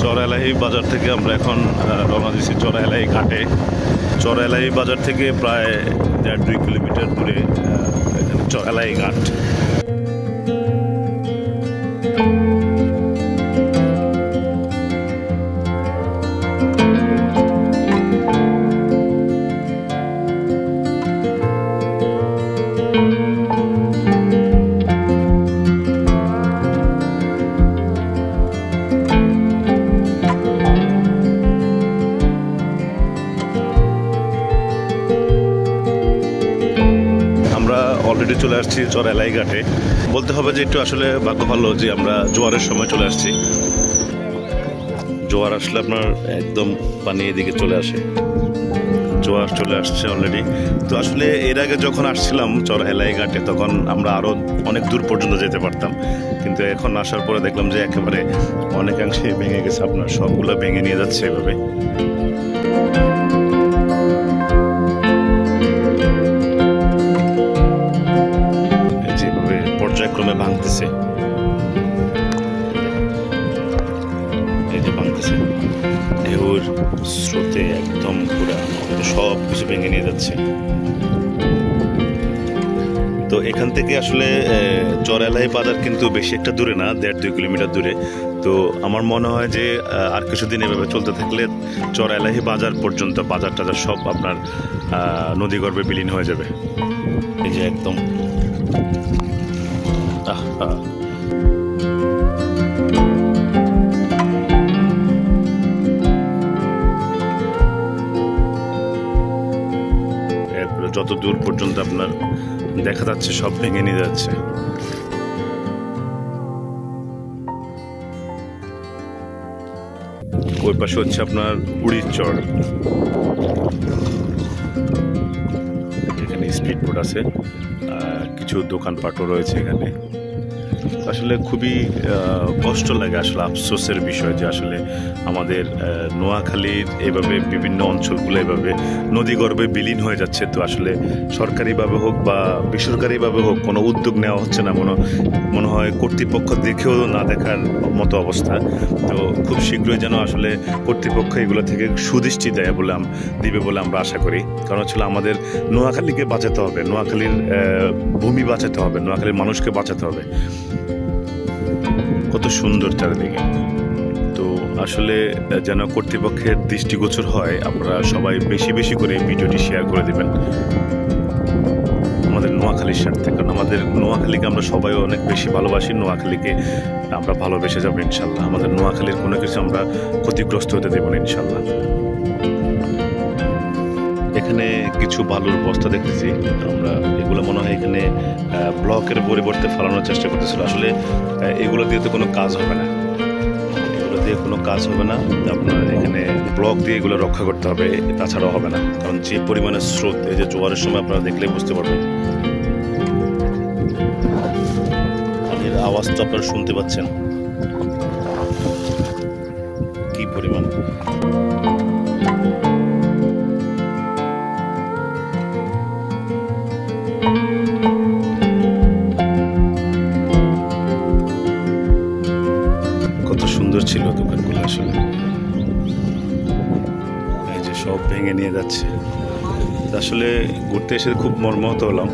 চরএলাহি বাজার থেকে আমরা এখন রওনা দিচ্ছি চরএলাহি ঘাটে। চরএলাহি বাজার থেকে প্রায় 1.5-2 কিলোমিটার দূরে চরএলাহি ঘাট। অলরেডি চলে আসছি চরএলাহি ঘাটে। বলতে হবে যে একটু আসলে ভাগ্য ভালো যে আমরা জোয়ারের সময় চলে আসছি। জোয়ার আসলে আপনার একদম পানি এদিকে চলে আসে, জোয়ার চলে আসছে অলরেডি। তো আসলে এর আগে যখন আসছিলাম চরএলাহি ঘাটে তখন আমরা আরও অনেক দূর পর্যন্ত যেতে পারতাম, কিন্তু এখন আসার পরে দেখলাম যে একেবারে অনেকাংশে ভেঙে গেছে, আপনার সবগুলো ভেঙে নিয়ে যাচ্ছে এভাবে। পর্যায়ক্রমে ভাঙতেছে, এই যে ভাঙতেছে ঢেউর স্রোতে একদম পুরা সব কিছু ভেঙে নিয়ে যাচ্ছে। তো এখান থেকে আসলে চরএলাহি বাজার কিন্তু বেশি একটা দূরে না, 1.5-2 কিলোমিটার দূরে। তো আমার মনে হয় যে আর কিছুদিন এভাবে চলতে থাকলে চরএলাহি বাজার পর্যন্ত বাজার টাজার সব আপনার নদীগর্ভে বিলীন হয়ে যাবে। এই যে একদম যত দূর পর্যন্ত আপনার দেখা যাচ্ছে সব ভেঙে নিয়ে যাচ্ছে। ওই পাশে হচ্ছে আপনার উড়ির চর, এখানে স্পিড বোট আছে, কিছু দোকানপাটও রয়েছে এখানে। আসলে খুবই কষ্ট লাগে, আসলে আফসোসের বিষয় যে আসলে আমাদের নোয়াখালীর এভাবে বিভিন্ন অঞ্চলগুলো এভাবে নদীগর্ভে বিলীন হয়ে যাচ্ছে। তো আসলে সরকারিভাবে হোক বা বেসরকারিভাবে হোক কোনো উদ্যোগ নেওয়া হচ্ছে না, মনে হয় কর্তৃপক্ষ দেখেও না দেখার মতো অবস্থা। তো খুব শীঘ্রই যেন আসলে কর্তৃপক্ষ এগুলো থেকে সুদৃষ্টি দিবে বলে আমরা আশা করি। কারণ হচ্ছে আমাদের নোয়াখালীকে বাঁচাতে হবে, নোয়াখালীর ভূমি বাঁচাতে হবে, নোয়াখালীর মানুষকে বাঁচাতে হবে। কত সুন্দর চারিদিকে। তো আসলে যেন কর্তৃপক্ষের দৃষ্টিগোচর হয়, আপনারা সবাই বেশি বেশি করে ভিডিওটি শেয়ার করে দেবেন আমাদের নোয়াখালীর স্বার্থে। কারণ আমাদের নোয়াখালীকে আমরা সবাই অনেক বেশি ভালোবাসি, নোয়াখালীকে আমরা ভালোবেসে যাবো ইনশাল্লাহ। আমাদের নোয়াখালীর কোনো কিছু আমরা ক্ষতিগ্রস্ত হতে দেব না ইনশাল্লাহ। এখানে কিছু বালুর বস্তা দেখতেছি আমরা, এগুলো মনে হয় এখানে ব্লকের পরিবর্তে ফেলানোর চেষ্টা করতেছিল। আসলে এগুলো দিয়ে তো কোনো কাজ হবে না, এগুলো দিয়ে কোনো কাজ হবে না। আপনার এখানে ব্লক দিয়ে এগুলো রক্ষা করতে হবে, তাছাড়াও হবে না। কারণ যে পরিমাণে স্রোত, এই যে জোয়ারের সময় আপনারা দেখলেই বুঝতে পারবেন, পানির আওয়াজ তো আপনারা শুনতে পাচ্ছেন কি পরিমাণ। কত সুন্দর ছিল দোকানগুলো, আসলে এই যে সব ভেঙে নিয়ে যাচ্ছে। আসলে ঘুরতে এসে খুব মর্মাহত হলাম।